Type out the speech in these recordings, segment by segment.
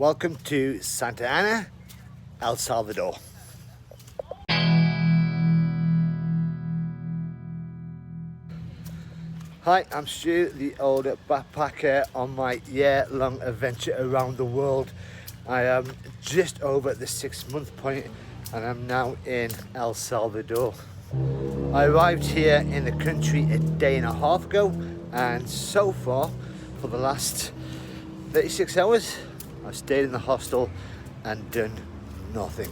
Welcome to Santa Ana, El Salvador. Hi, I'm Stu, the old backpacker on my year-long adventure around the world. I am just over the 6-month point and I'm now in El Salvador. I arrived here in the country a day and a half ago, and so far, for the last 36 hours, I've stayed in the hostel and done nothing.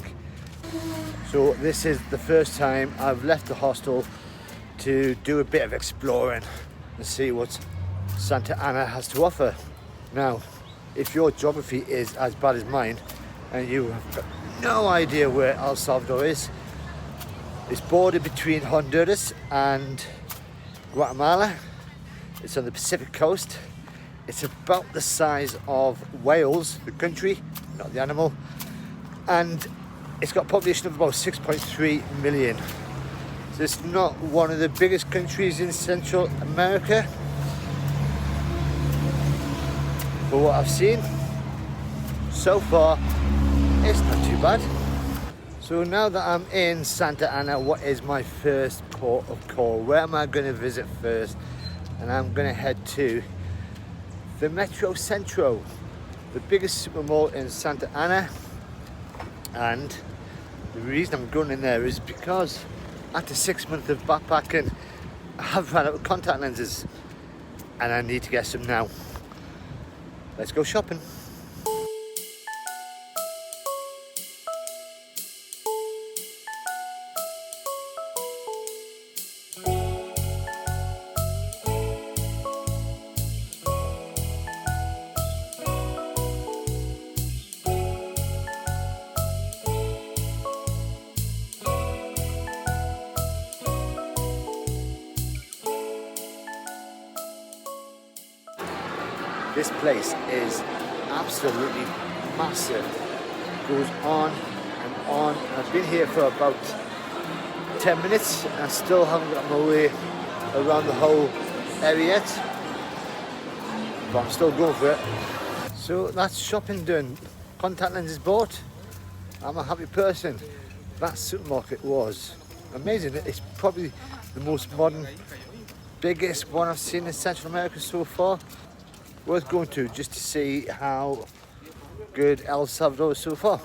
So this is the first time I've left the hostel to do a bit of exploring and see what Santa Ana has to offer. Now, if your geography is as bad as mine and you have got no idea where El Salvador is, it's bordered between Honduras and Guatemala. It's on the Pacific coast. It's about the size of Wales, the country, not the animal, and it's got a population of about 6.3 million. So it's not one of the biggest countries in Central America. But what I've seen so far, it's not too bad. So now that I'm in Santa Ana, what is my first port of call? Where am I going to visit first? And I'm going to head to the Metro Centro, the biggest supermall in Santa Ana. And the reason I'm going in there is because after 6 months of backpacking, I've run out of contact lenses and I need to get some now. Let's go shopping. This place is absolutely massive. It goes on and on. I've been here for about 10 minutes and I still haven't got my way around the whole area yet. But I'm still going for it. So that's shopping done. Contact lenses bought. I'm a happy person. That supermarket was amazing. It's probably the most modern, biggest one I've seen in Central America so far. Worth going to just to see how good El Salvador is so far.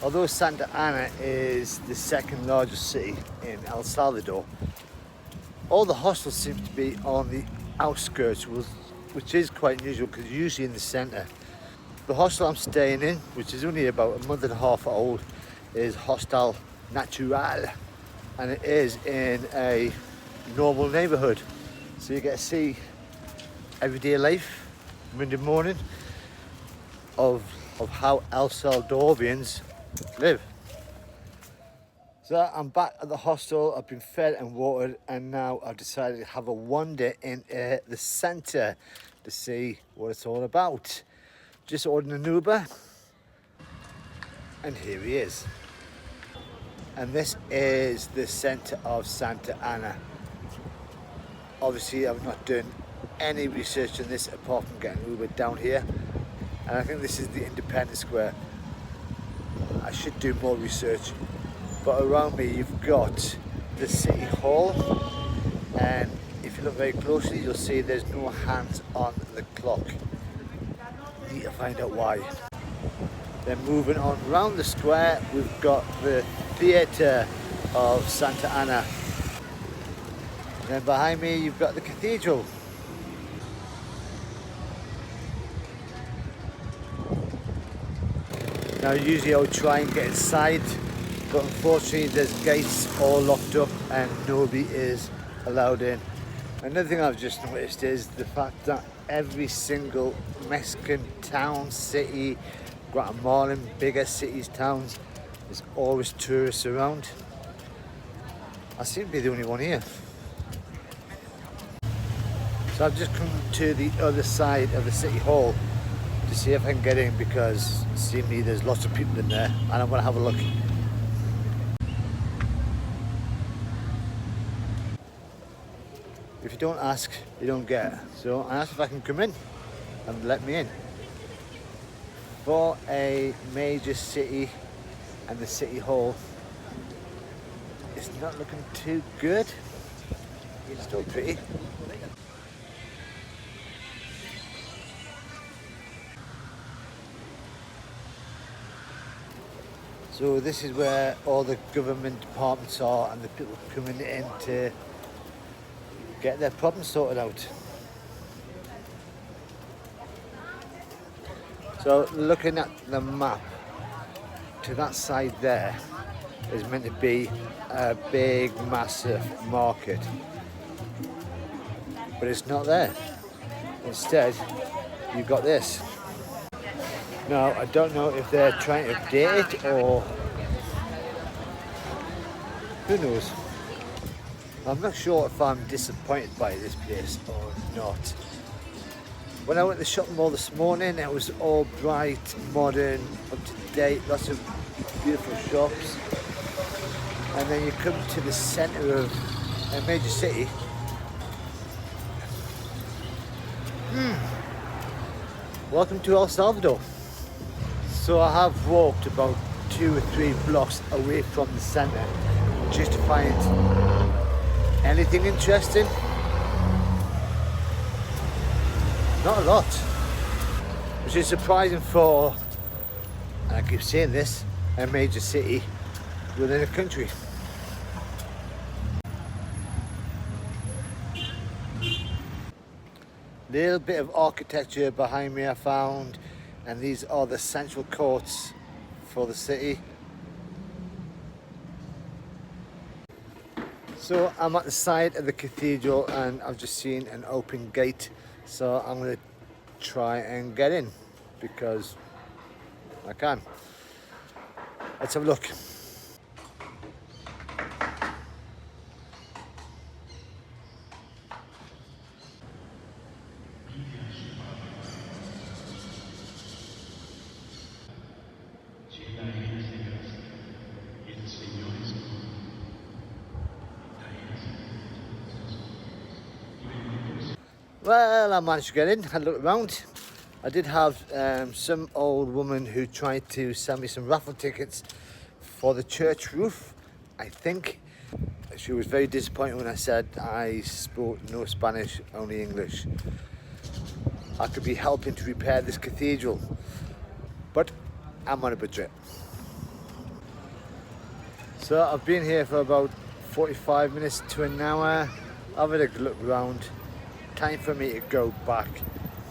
Although Santa Ana is the second largest city in El Salvador, all the hostels seem to be on the outskirts, which is quite unusual because usually in the centre. The hostel I'm staying in, which is only about a month and a half old, is Hostel Natural, and it is in a normal neighbourhood, so you get to see everyday life, Monday morning, of how El Salvadorians live. So I'm back at the hostel, I've been fed and watered, and now I've decided to have a wander in the centre to see what it's all about. Just ordered an Uber, and here he is. And this is the centre of Santa Ana. Obviously I've not done any research on this apart from getting Uber down here, and I think this is the Independence Square. I should do more research, but around me you've got the City Hall, and if you look very closely you'll see there's no hands on the clock. Need to find out why. Then moving on around the square, we've got the Theatre of Santa Ana, and then behind me you've got the cathedral. Now usually I would try and get inside, but unfortunately there's gates all locked up and nobody is allowed in. Another thing I've just noticed is the fact that every single Mexican town, city, Guatemalan, bigger cities, towns, there's always tourists around. I seem to be the only one here. So I've just come to the other side of the City Hall to see if I can get in, because seemingly there's lots of people in there and I'm going to have a look. If you don't ask, you don't get. So I asked if I can come in and let me in. For a major city and the city hall, it's not looking too good. It's still pretty. So this is where all the government departments are and the people coming in to get their problems sorted out. So looking at the map, to that side there is meant to be a big massive market, but it's not there. Instead you've got this. Now I don't know if they're trying to update it or who knows. I'm not sure if I'm disappointed by this place or not. When I went to the shopping mall this morning, it was all bright, modern, up to date, lots of beautiful shops. And then you come to the centre of a major city. Welcome to El Salvador. So I have walked about 2 or 3 blocks away from the centre just to find anything interesting. Not a lot, which is surprising for, and I keep saying this, a major city within a country. Little bit of architecture behind me I found, and these are the central courts for the city. So I'm at the side of the cathedral and I've just seen an open gate, so I'm going to try and get in because I can. Let's have a look. Well, I managed to get in, had a look around. I did have some old woman who tried to sell me some raffle tickets for the church roof, I think. She was very disappointed when I said I spoke no Spanish, only English. I could be helping to repair this cathedral, but I'm on a budget. So I've been here for about 45 minutes to an hour. I've had a look around. Time for me to go back.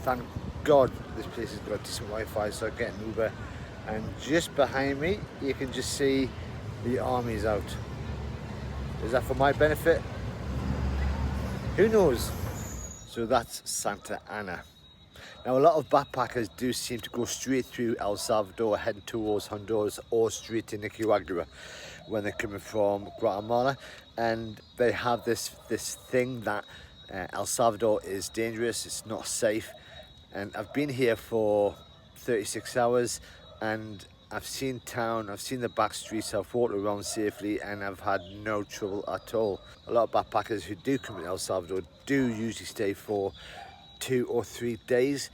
Thank God this place has got decent Wi-Fi, so I get an Uber. And just behind me, you can just see the army's out. Is that for my benefit? Who knows? So that's Santa Ana. Now a lot of backpackers do seem to go straight through El Salvador, heading towards Honduras or straight to Nicaragua when they're coming from Guatemala, and they have this thing that El Salvador is dangerous, it's not safe. And I've been here for 36 hours and I've seen town, I've seen the back streets, I've walked around safely and I've had no trouble at all. A lot of backpackers who do come to El Salvador do usually stay for 2 or 3 days.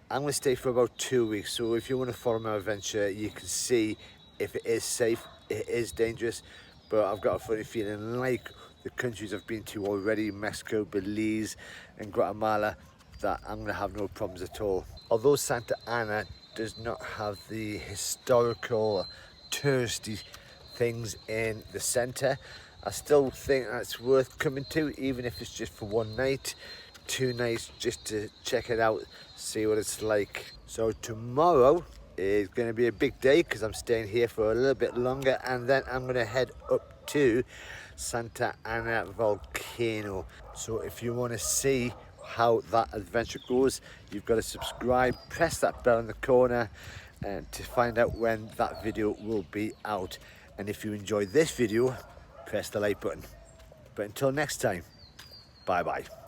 I'm going to stay for about 2 weeks, so if you want to follow my adventure you can see if it is safe, it is dangerous, but I've got a funny feeling like the countries I've been to already, Mexico, Belize and Guatemala, that I'm going to have no problems at all. Although Santa Ana does not have the historical touristy things in the centre, I still think that's worth coming to, even if it's just for 1 night, 2 nights, just to check it out, see what it's like. So tomorrow is going to be a big day because I'm staying here for a little bit longer, and then I'm going to head up to Santa Ana volcano. So if you want to see how that adventure goes, you've got to subscribe, press that bell in the corner to find out when that video will be out. And if you enjoyed this video, press the like button. But until next time, bye bye.